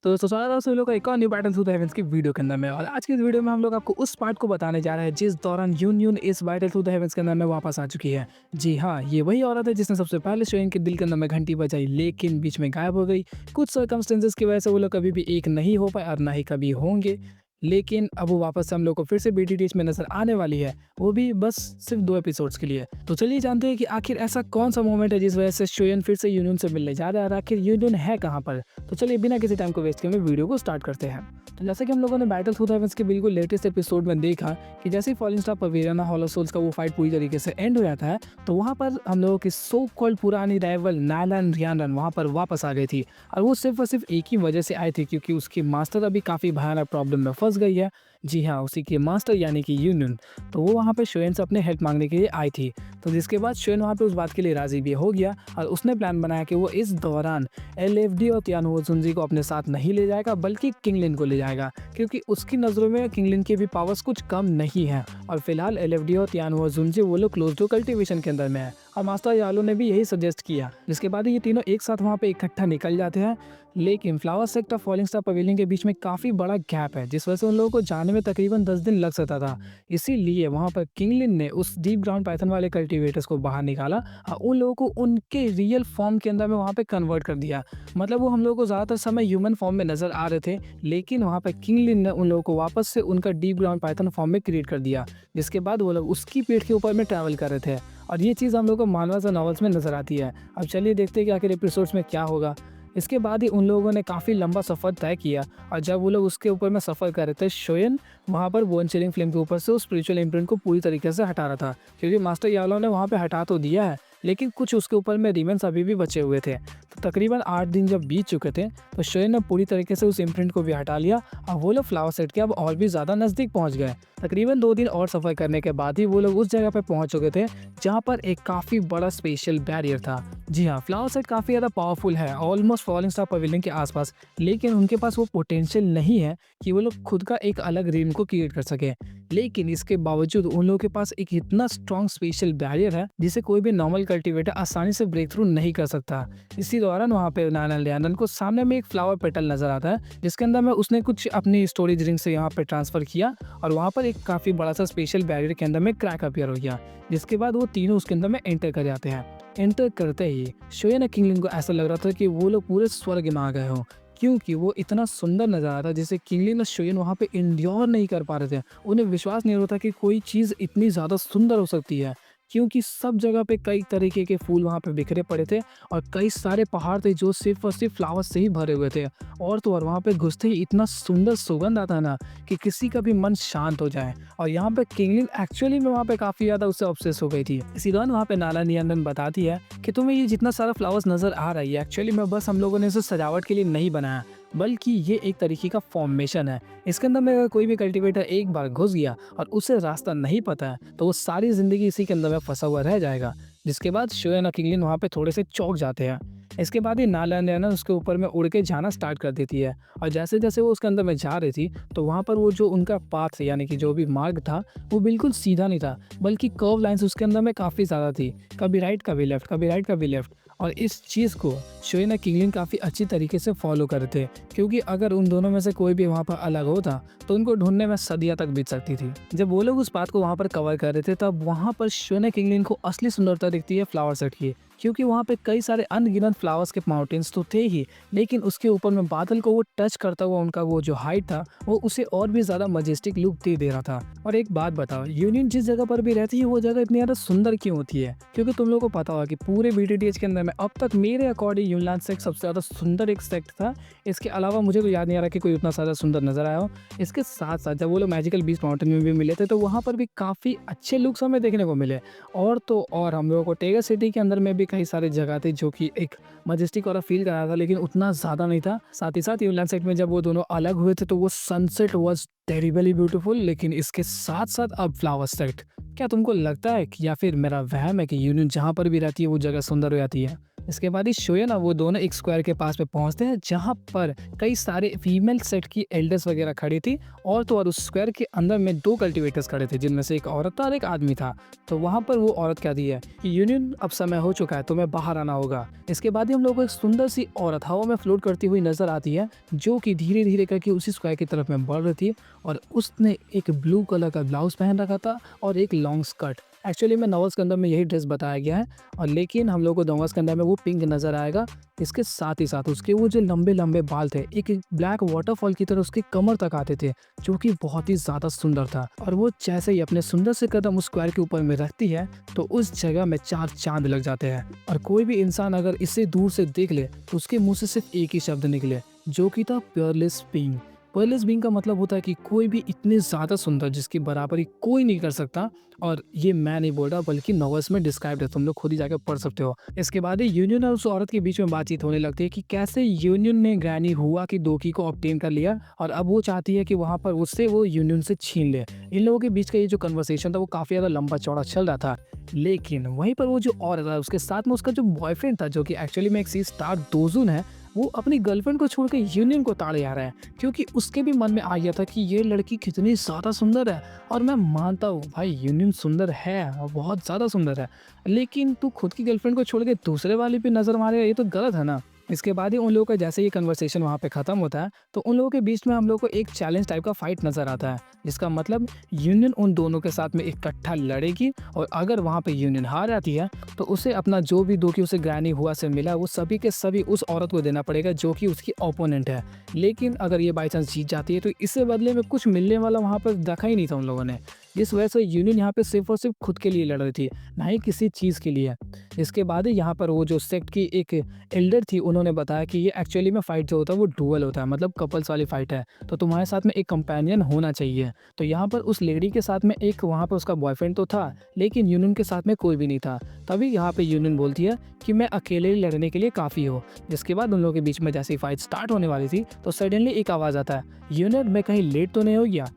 तो स्वागत है आप सभी लोग का एक और new Battle Through the Heavens की वीडियो के अंदर में। और आज की इस वीडियो में हम लोग आपको उस पार्ट को बताने जा रहे हैं जिस दौरान यून इस बैटल थ्रू द हेवंस के अंदर में वापस आ चुकी है। जी हाँ, ये वही औरत है जिसने सबसे पहले शोइन के दिल के अंदर में घंटी बजाई, लेकिन बीच में गायब हो गई। कुछ सर्कमस्टेंसेस की वजह से वो लोग कभी भी एक नहीं हो पाए और ना ही कभी होंगे। लेकिन अब वो वापस से हम लोग को फिर से बीटीटीएच में नजर आने वाली है, वो भी बस सिर्फ 2 एपिसोड्स के लिए। तो चलिए जानते हैं कि आखिर ऐसा कौन सा मोमेंट है जिस वजह से शोयन फिर से यूनियन से मिलने जा रहा है और आखिर यूनियन है कहाँ पर। तो चलिए बिना किसी टाइम को वेस्ट किए हुए वीडियो को स्टार्ट करते हैं। तो जैसे कि हम लोगों ने बैटल थ्रू द हेवंस के बिल्कुल लेटेस्ट एपिसोड में देखा कि जैसे ही falling star pavilion hollow souls का वो फाइट पूरी तरीके से एंड हो जाता है, तो वहाँ पर हम लोगों की सो कॉल्ड पुरानी राइवल नायलन रियानन वहाँ पर वापस आ गई थी। और वो सिर्फ और सिर्फ एक ही वजह से आई थी, क्योंकि उसकी मास्टर अभी काफ़ी भयानक प्रॉब्लम में फंस गई है। जी हाँ, उसी की मास्टर यानी कि यूनियन। तो वो वहाँ पे शोयन से अपने हेल्प मांगने के लिए आई थी। तो जिसके बाद शोयन वहाँ पे उस बात के लिए राजी भी हो गया और उसने प्लान बनाया कि वो इस दौरान एलएफडी और तियानो जुंजी को अपने साथ नहीं ले जाएगा, बल्कि किंगलिन को ले जाएगा, क्योंकि उसकी नज़रों में किंगलिन की भी पावर्स कुछ कम नहीं है। और फिलहाल एलएफडी और तियानो जुंजी वो लोग क्लोज टू कल्टीवेशन के अंदर में है और मास्टर यालो ने भी यही सजेस्ट किया। जिसके बाद ये तीनों एक साथ वहाँ पे इकट्ठा निकल जाते हैं। लेकिन flower sector falling star pavilion के बीच में काफ़ी बड़ा गैप है, जिस वजह से उन लोगों को जाने में तकरीबन 10 दिन लग सकता था। इसीलिए वहाँ पर किंगलिन ने उस डीप ग्राउंड पाइथन वाले कल्टीवेटर्स को बाहर निकाला और उन लोगों को उनके रियल फॉर्म के अंदर में वहाँ पे कन्वर्ट कर दिया। मतलब वो हम लोगों को ज़्यादातर समय ह्यूमन फॉर्म में नज़र आ रहे थे, लेकिन वहाँ पर किंगलिन ने उन लोगों को वापस से उनका डीप ग्राउंड पाइथन फॉर्म में क्रिएट कर दिया। जिसके बाद वो लोग उसकी पीठ के ऊपर में ट्रैवल कर रहे थे। और ये चीज़ हम लोग को मानवास और नॉवेल्स में नज़र आती है। अब चलिए देखते हैं कि आखिर एपिसोड्स में क्या होगा। इसके बाद ही उन लोगों ने काफ़ी लंबा सफ़र तय किया और जब वो लोग उसके ऊपर में सफ़र कर रहे थे, शोयन वहाँ पर बोन शेयरिंग फ्लेम के ऊपर से उस स्पिरिचुअल इम्प्रिंट को पूरी तरीके से हटा रहा था, क्योंकि मास्टर यालो ने वहाँ पे हटा तो दिया है, लेकिन कुछ उसके ऊपर में रिमेंस अभी भी बचे हुए थे। तो तकरीबन 8 दिन जब बीत चुके थे, तो शोयन ने पूरी तरीके से उस इम्प्रिंट को भी हटा लिया और वो लोग फ्लावर सेट के अब और भी ज़्यादा नज़दीक पहुँच गए। तकरीबन 2 दिन और सफ़र करने के बाद ही वो लोग उस जगह पर पहुँच चुके थे जहाँ पर एक काफ़ी बड़ा स्पेशल बैरियर था। जी हाँ, फ्लावर सेट काफ़ी ज़्यादा पावरफुल है, ऑलमोस्ट फॉलिंग स्टार पवेलियन के आसपास, लेकिन उनके पास वो पोटेंशियल नहीं है कि वो लोग खुद का एक अलग रिम को क्रिएट कर सके। लेकिन इसके बावजूद उन लोगों के पास एक इतना स्ट्रॉन्ग स्पेशल बैरियर है जिसे कोई भी नॉर्मल कल्टीवेटर आसानी से ब्रेक थ्रू नहीं कर सकता। इसी दौरान वहाँ पे नायलन रियानन को सामने में एक फ्लावर पेटल नजर आता है, जिसके अंदर में उसने कुछ अपनी स्टोरेज रिंग से यहाँ पे ट्रांसफर किया और वहाँ पर एक काफ़ी बड़ा सा स्पेशल बैरियर के अंदर में क्रैक अपीयर हो गया। जिसके बाद वो तीनों उसके अंदर में एंटर कर जाते हैं। एंटर करते ही शोयन और किंगलिन को ऐसा लग रहा था कि वो लोग पूरे स्वर्ग में आ गए हों, क्योंकि वो इतना सुंदर नज़र आ रहा था जिसे किंगलिन और शोयन वहाँ पे इंड्योर नहीं कर पा रहे थे। उन्हें विश्वास नहीं हो रहा था कि कोई चीज़ इतनी ज़्यादा सुंदर हो सकती है, क्योंकि सब जगह पे कई तरीके के फूल वहाँ पे बिखरे पड़े थे और कई सारे पहाड़ थे जो सिर्फ और सिर्फ फ्लावर से ही भरे हुए थे। और तो और वहाँ पे घुसते ही इतना सुंदर सुगंध आता है ना कि किसी का भी मन शांत हो जाए। और यहाँ पे किंगलिन एक्चुअली में वहाँ पे काफ़ी ज़्यादा उससे ऑब्सेस हो गई थी। इसी दौरान वहाँ पे नाला नियंदन बताती है कि तुम्हें ये जितना सारा फ्लावर्स नज़र आ रहा है, एक्चुअली में बस हम लोगों ने इसे सजावट के लिए नहीं बनाया, बल्कि ये एक तरीके का फॉर्मेशन है। इसके अंदर में अगर कोई भी कल्टीवेटर एक बार घुस गया और उसे रास्ता नहीं पता है, तो वो सारी ज़िंदगी इसी के अंदर में फंसा हुआ रह जाएगा। जिसके बाद शोयन और किंगलिन वहाँ पे थोड़े से चौंक जाते हैं। इसके बाद ही नाला उसके ऊपर में उड़ के जाना स्टार्ट कर देती है और जैसे जैसे वो उसके अंदर में जा रही थी, तो वहाँ पर वो जो उनका पाथ यानी कि जो भी मार्ग था, वो बिल्कुल सीधा नहीं था, बल्कि कर्व लाइन्स उसके अंदर में काफ़ी ज़्यादा थी, कभी राइट कभी लेफ्ट, कभी राइट कभी लेफ्ट। और इस चीज़ को शोयन और किंगलिन काफ़ी अच्छी तरीके से फॉलो कर रहे थे, क्योंकि अगर उन दोनों में से कोई भी वहाँ पर अलग होता तो उनको ढूंढने में सदियाँ तक बीत सकती थी। जब वो लोग उस बात को वहाँ पर कवर कर रहे थे, तब वहाँ पर शोयन और किंगलिन को असली सुंदरता दिखती है फ्लावर सेट की, क्योंकि वहाँ पे कई सारे अनगिनत फ्लावर्स के माउंटेन्स तो थे ही, लेकिन उसके ऊपर में बादल को वो टच करता हुआ उनका वो जो हाइट था, वो उसे और भी ज़्यादा मजेस्टिक लुक दे रहा था। और एक बात बताओ, यूनियन जिस जगह पर भी रहती है वो जगह इतनी ज़्यादा सुंदर क्यों होती है? क्योंकि तुम लोगों को पता होगा कि पूरे बीटीटीएच के अंदर में अब तक मेरे अकॉर्डिंग यूनलैंड सेक्ट सबसे ज़्यादा सुंदर एक सेक्ट था। इसके अलावा मुझे तो याद नहीं आ रहा कि कोई उतना ज़्यादा सुंदर नजर आया हो। इसके साथ साथ जब वो लोग मैजिकल बीस्ट माउंटेन में भी मिले थे, तो वहाँ पर भी काफ़ी अच्छे लुक्स हमें देखने को मिले। और तो और हम लोगों को टेगर सिटी के अंदर में भी कई सारे जगह थे जो कि एक मजेस्टिक वाला फील कर रहा था, लेकिन उतना ज़्यादा नहीं था। साथ ही साथ यूनलैंड सेक्ट में जब वो दोनों अलग हुए थे, तो वो सनसेट वाज टेरिबली ब्यूटीफुल, लेकिन इसके साथ साथ अब फ्लावर सेट। क्या तुमको लगता है कि या फिर मेरा वहम है कि यूनियन जहाँ पर भी रहती है वो जगह सुंदर हो जाती है? इसके बाद ही शोया ना वो दोनों एक स्क्वायर के पास में पहुंचते हैं जहाँ पर कई सारे फीमेल सेट की एल्डर्स वगैरह खड़ी थी, और तो और उस स्क्वायर के अंदर में दो कल्टीवेटर्स खड़े थे जिनमें से एक औरत था और एक आदमी था। तो वहाँ पर वो औरत कहती है कि यूनियन अब समय हो चुका है, तुम्हें बाहर आना होगा। इसके बाद ही हम लोग को एक सुंदर सी औरत हवा में फ्लोट करती हुई नजर आती है, जो कि धीरे धीरे करके उसी स्क्वायर की तरफ में बढ़ रही थी, और उसने एक ब्लू कलर का ब्लाउज पहन रखा था और एक लॉन्ग स्कर्ट। एक्चुअली में नॉवेल्स के अंदर में यही ड्रेस बताया गया है, और लेकिन हम लोग को नॉवेल्स के अंदर में वो पिंक नजर आएगा। इसके साथ ही साथ उसके वो जो लंबे लंबे बाल थे एक ब्लैक वाटरफॉल की तरह उसके कमर तक आते थे, जो कि बहुत ही ज्यादा सुंदर था। और वो जैसे ही अपने सुंदर से कदम उस स्क्वायर के ऊपर में रखती है तो उस जगह में चार चांद लग जाते हैं, और कोई भी इंसान अगर इसे दूर से देख ले तो उसके मुंह से सिर्फ एक ही शब्द निकले, जो कि था पेयरलेस बीइंग। पेयरलेस बीइंग का मतलब होता है कि कोई भी इतने ज्यादा सुंदर जिसकी बराबरी कोई नहीं कर सकता, और ये मैं नहीं बोल रहा बल्कि नॉवेल्स में डिस्क्राइब्ड है, तुम लोग खुद ही जाकर पढ़ सकते हो। इसके बाद यूनियन और उस औरत के बीच में बातचीत होने लगती है कि कैसे यूनियन ने ग्रैनी हुआ की दोकी को ऑब्टेन कर लिया, और अब वो चाहती है कि वहां पर उससे वो यूनियन से छीन ले। इन लोगों के बीच का ये जो कन्वर्सेशन था वो काफी ज्यादा लंबा चौड़ा चल रहा था, लेकिन वहीं पर वो जो औरत है उसके साथ में उसका जो बॉयफ्रेंड था, जो कि एक्चुअली में एक सी स्टार दोजुन है, वो अपनी गर्लफ्रेंड को छोड़ के यूनियन को ताड़े आ रहा है, क्योंकि उसके भी मन में आ गया था कि ये लड़की कितनी ज्यादा सुंदर है। और मैं मानता हूँ भाई यूनियन सुंदर है और बहुत ज्यादा सुंदर है, लेकिन तू खुद की गर्लफ्रेंड को छोड़ के दूसरे वाले पे नजर मारे, ये तो गलत है ना। इसके बाद ही उन लोगों का जैसे ये कन्वर्सेशन वहाँ पे खत्म होता है तो उन लोगों के बीच में हम लोग को एक चैलेंज टाइप का फाइट नजर आता है, जिसका मतलब यूनियन उन दोनों के साथ में इकट्ठा लड़ेगी, और अगर वहाँ पे यूनियन हार जाती है तो उसे अपना जो भी दुखी उसे ग्रैनी हुआ से मिला वो सभी के सभी उस औरत को देना पड़ेगा जो कि उसकी ओपोनेंट है। लेकिन अगर ये बाई चांस जीत जाती है तो इससे बदले में कुछ मिलने वाला वहाँ पर देखा ही नहीं था उन लोगों ने। इस वजह से यूनियन यहाँ पे सिर्फ और सिर्फ खुद के लिए लड़ रही थी, ना ही किसी चीज़ के लिए। इसके बाद ही यहाँ पर वो जो सेक्ट की एक एल्डर थी उन्होंने बताया कि ये एक्चुअली में फाइट जो होता है वो डुअल होता है, मतलब कपल्स वाली फाइट है, तो तुम्हारे साथ में एक कंपेनियन होना चाहिए। तो यहाँ पर उस लेडी के साथ में एक वहाँ पर उसका बॉयफ्रेंड तो था, लेकिन यूनियन के साथ में कोई भी नहीं था। तभी यहाँ पे यूनियन बोलती है कि मैं अकेले ही लड़ने के लिए काफ़ी हूँ। जिसके बाद उन लोगों के बीच में जैसे ही फाइट स्टार्ट होने वाली थी तो सडनली एक आवाज़ आता है, यूनियन मैं कहीं लेट तो नहीं हो गया।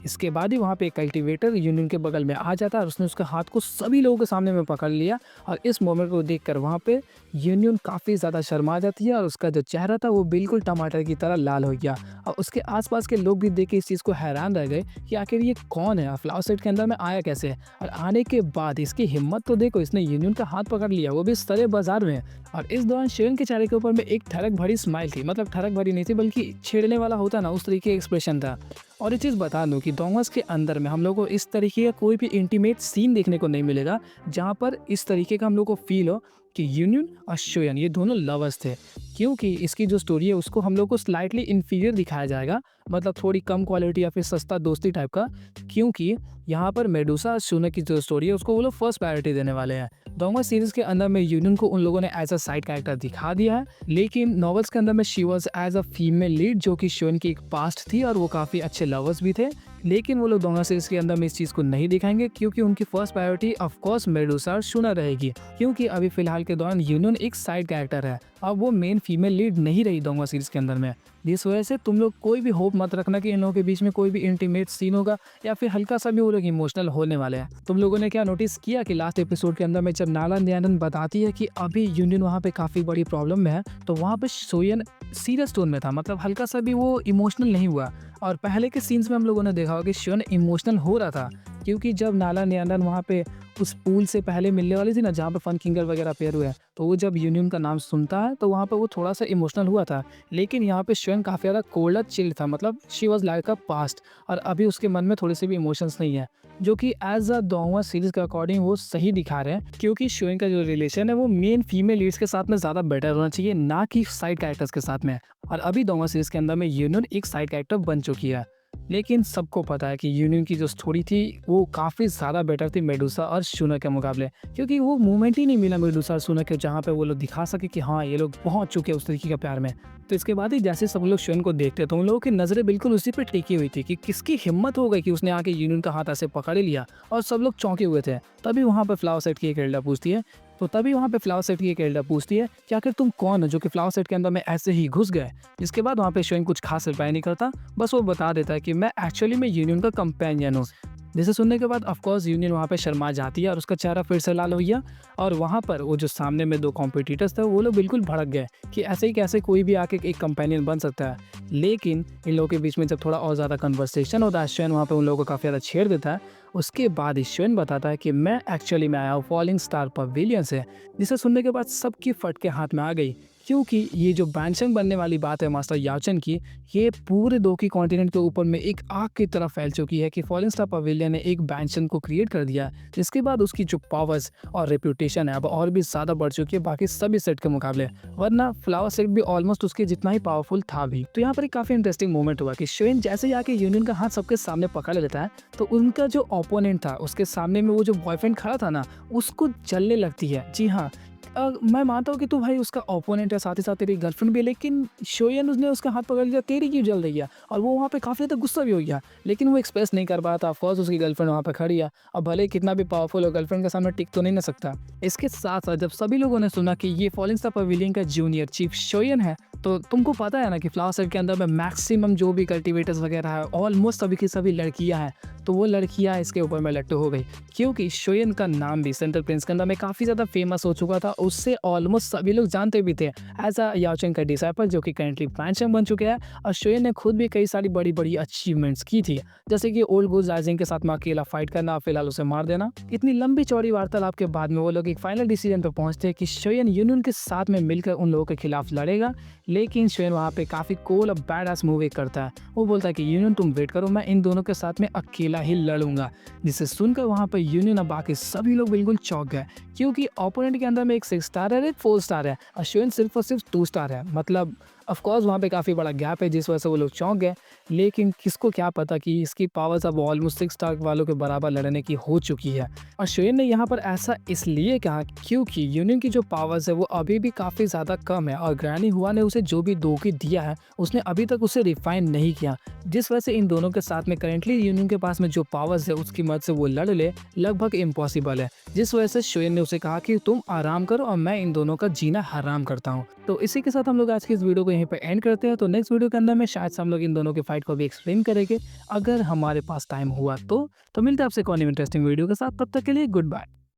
इसके बाद ही वहाँ पे एक कल्टीवेटर यूनियन के बगल में आ जाता है और उसने उसके हाथ को सभी लोगों के सामने में पकड़ लिया, और इस मोमेंट को देखकर वहाँ पे यूनियन काफ़ी ज़्यादा शर्मा जाती है, और उसका जो चेहरा था वो बिल्कुल टमाटर की तरह लाल हो गया। और उसके आसपास के लोग भी देख के इस चीज़ को हैरान रह गए कि आखिर ये कौन है, फ्लावर सेट के अंदर में आया कैसे, और आने के बाद इसकी हिम्मत तो देखो, इसने यूनियन का हाथ पकड़ लिया, वो भी सरे बाजार में। और इस दौरान शेरन के चेहरे के ऊपर में एक ठरक भरी स्माइल थी, मतलब ठरक भरी नहीं थी बल्कि छेड़ने वाला होता ना उस तरीके का एक्सप्रेशन था। और ये चीज़ बता दूं कि डोंगस के अंदर में हम लोग को इस तरीके का कोई भी इंटीमेट सीन देखने को नहीं मिलेगा जहां पर इस तरीके का हम लोग को फील हो कि यूनियन और शोयन ये दोनों लवर्स थे, क्योंकि इसकी जो स्टोरी है उसको हम लोग को स्लाइटली इन्फीरियर दिखाया जाएगा, मतलब थोड़ी कम क्वालिटी या फिर सस्ता दोस्ती टाइप का, क्योंकि यहाँ पर मेडुसा और शूना की जो स्टोरी है उसको वो लोग फर्स्ट प्रायोरिटी देने वाले हैं। डोंगा सीरीज के अंदर में यूनियन को उन लोगों ने एज अ साइड कैरेक्टर दिखा दिया है, लेकिन नॉवेल्स के अंदर में she was as a female lead, जो कि शोन की एक पास्ट थी और वो काफ़ी अच्छे लवर्स भी थे। लेकिन वो लोग डोंगा सीरीज के अंदर में इस चीज़ को नहीं दिखाएंगे, क्योंकि उनकी first priority of course Medusa और शूना रहेगी, क्योंकि अभी फिलहाल के दौरान यूनियन एक साइड कैरेक्टर है, अब वो मेन फीमेल लीड नहीं रही डोंगा सीरीज के अंदर में। जिस वजह से तुम लोग कोई भी होप मत रखना कि इन लोगों के बीच में कोई भी इंटीमेट सीन होगा या फिर हल्का सा भी वो लोग इमोशनल होने वाले हैं। तुम लोगों ने क्या नोटिस किया कि लास्ट एपिसोड के अंदर में जब नाला न्यानन बताती है कि अभी यूनियन वहाँ पे काफ़ी बड़ी प्रॉब्लम में है, तो वहाँ पे सोयन सीरियस टोन में था, मतलब हल्का सा भी वो इमोशनल नहीं हुआ। और पहले के सीन्स में हम लोगों ने देखा होगा कि सोयन इमोशनल हो रहा था, क्योंकि जब नाला न्यानन वहाँ पे उस पूल से पहले मिलने वाली थी ना जहाँ पे फन किंगर वगैरह पेयर हुए हैं, तो वो जब यूनियन का नाम सुनता है तो वहाँ पे वो थोड़ा सा इमोशनल हुआ था। लेकिन यहाँ पे स्वयं काफ़ी ज़्यादा कोल्ड चिल था, मतलब she was like a past, और अभी उसके मन में थोड़े से भी इमोशंस नहीं है, जो कि एज अ दोंगा सीरीज के अकॉर्डिंग वो सही दिखा रहे हैं, क्योंकि शोइंग का जो रिलेशन है वो मेन फीमेल लीड्स के साथ में ज़्यादा बेटर होना चाहिए, ना कि साइड कैरेक्टर्स के साथ में। और अभी दोंगा सीरीज के अंदर में यूनियन एक साइड कैरेक्टर बन चुकी है, लेकिन सबको पता है कि यूनियन की जो स्टोरी थी वो काफ़ी ज़्यादा बेटर थी मेडुसा और शूना के मुकाबले, क्योंकि वो मोमेंट ही नहीं मिला मेडुसा और शूना के जहाँ पे वो लोग दिखा सके कि हाँ ये लोग पहुँच चुके हैं उस तरीके का प्यार में। तो इसके बाद ही जैसे सब लोग शोन को देखते तो उन लोगों की नज़रें बिल्कुल उसी पर टिकी हुई थी कि किसकी हिम्मत हो गई कि उसने आके यूनियन का हाथ ऐसे पकड़ लिया, और सब लोग चौंके हुए थे। तभी वहाँ पर फ्लावर सेट की एक एल्डर पूछती है तो तभी वहाँ पे फ्लावर सेट की एक एल्डर पूछती है कि आखिर तुम कौन हो जो कि फ्लावर सेट के अंदर में ऐसे ही घुस गए। जिसके बाद वहाँ पे शोइन कुछ खास रिप्लाई नहीं करता, बस वो बता देता है कि मैं एक्चुअली में यूनियन का कंपेनियन हूँ। जिसे सुनने के बाद ऑफ कोर्स यूनियन वहाँ पे शर्मा जाती है और उसका चेहरा फिर से लाल हो गया। और वहाँ पर वो जो सामने में दो कॉम्पिटिटर्स थे वो लोग बिल्कुल भड़क गए कि ऐसे ही कैसे कोई भी आके एक कंपेनियन बन सकता है। लेकिन इन लोगों के बीच में जब थोड़ा और ज़्यादा कन्वर्सेशन होता है, शोइन वहाँ पे उन लोगों को काफ़ी ज़्यादा छेड़ देता है। उसके बाद शोइन बताता है कि मैं एक्चुअली में आया हूँ फॉलिंग स्टार पवेलियन से। जिसे सुनने के बाद सबकी फटके हाथ में आ गई, क्योंकि ये जो बैंशंग बनने वाली बात है मास्टर याओचन की, ये पूरे दोकी कॉन्टिनेंट के ऊपर में एक आग की तरह फैल चुकी है कि फॉलिंग स्टार पवेलियन ने एक बैंशन को क्रिएट कर दिया। जिसके बाद उसकी जो पावर्स और रेप्यूटेशन है अब और भी ज़्यादा बढ़ चुकी है बाकी सभी सेट के मुकाबले, वरना फ्लावर सेट भी ऑलमोस्ट उसके जितना ही पावरफुल था भी। तो यहाँ पर एक काफ़ी इंटरेस्टिंग मोमेंट हुआ कि शोइन जैसे ही आके यूनियन का हाथ सबके सामने पकड़ लेता है, तो उनका जो ओपोनेंट था उसके सामने में वो जो बॉयफ्रेंड खड़ा था ना, उसको जलने लगती है। जी हाँ, मैं मानता हूँ कि तू भाई उसका ओपोनेंट है, साथ ही साथ तेरी गर्लफ्रेंड भी है, लेकिन शोयन उसने उसका हाथ पकड़ लिया, तेरी क्यों जल रही है? और वो वहाँ पे काफ़ी ज़्यादा गुस्सा भी हो गया, लेकिन वो एक्सप्रेस नहीं कर पाया था। ऑफ कोर्स उसकी गर्लफ्रेंड वहाँ पे खड़ी है, और भले ही कितना भी पावरफुल हो, गर्लफ्रेंड के सामने टिक तो नहीं ना सकता। इसके साथ साथ जब सभी लोगों ने सुना कि ये फॉलिंग स्टार पवेलियन का जूनियर चीफ शोयन है, तो तुमको पता है ना कि फ्लावर सेट के अंदर में मैक्सिमम जो भी कल्टीवेटर्स वगैरह है ऑलमोस्ट सभी की सभी लड़कियां हैं। तो वो लड़कियां इसके ऊपर में लट्टू हो गई, क्योंकि शोयन का नाम भी सेंट्रल प्रिंस के अंदर में काफ़ी ज़्यादा फेमस हो चुका था। उससे ऑलमोस्ट सभी लोग जानते भी थे एज अ याओचन का डिसाइपल, जो कि करेंटली बैंशंग बन चुके हैं। और शोयन ने खुद भी कई सारी बड़ी बड़ी अचीवमेंट्स की थी, जैसे कि ओल्ड गुज राइजिंग के साथ में अकेला फाइट करना, फिलहाल उसे मार देना। इतनी लंबी चौड़ी वार्तालाप के बाद में वो लोग एक फाइनल डिसीजन पर पहुंचते हैं कि शोयन यूनियन के साथ में मिलकर उन लोगों के खिलाफ लड़ेगा। लेकिन शोयन वहाँ पे काफ़ी कोल और बैड मूव एक करता है। वो बोलता है कि यूनियन तुम वेट करो, मैं इन दोनों के साथ में अकेला ही लड़ूंगा। जिसे सुनकर वहाँ पर यूनियन और बाकी सभी लोग बिल्कुल चौंक गए, क्योंकि ओपोनेंट के अंदर में एक 6 स्टार है, एक 4 स्टार है, और शोयन सिर्फ और सिर्फ 2 स्टार है। मतलब ऑफ कोर्स वहाँ पे काफ़ी बड़ा गैप है, जिस वजह से वो लोग चौंक गए। लेकिन किसको क्या पता कि इसकी पावर्स अब ऑलमोस्ट 6 स्टार वालों के बराबर लड़ने की हो चुकी है। और शोयन ने यहाँ पर ऐसा इसलिए कहा क्योंकि यूनियन की जो पावर्स है वो अभी भी काफ़ी ज़्यादा कम है, और ग्रैनी हुआ ने उसे जो भी दोकी दिया है उसने अभी तक उसे रिफाइन नहीं किया। जिस वजह से इन दोनों के साथ में करेंटली यूनियन के पास में जो पावर्स है उसकी मदद से वो लड़ ले लगभग इम्पॉसिबल है। जिस वजह से शोयन ने उसे कहा कि तुम आराम करो और मैं इन दोनों का जीना हराम करता हूँ। तो इसी के साथ हम लोग आज की इस वीडियो को यहीं पे एंड करते हैं। तो नेक्स्ट वीडियो के अंदर में शायद से हम लोग इन दोनों के फाइट को भी एक्सप्लेन करेंगे, अगर हमारे पास टाइम हुआ तो मिलते हैं आपसे एक और इंटरेस्टिंग वीडियो के साथ। तब तक के लिए गुड बाय।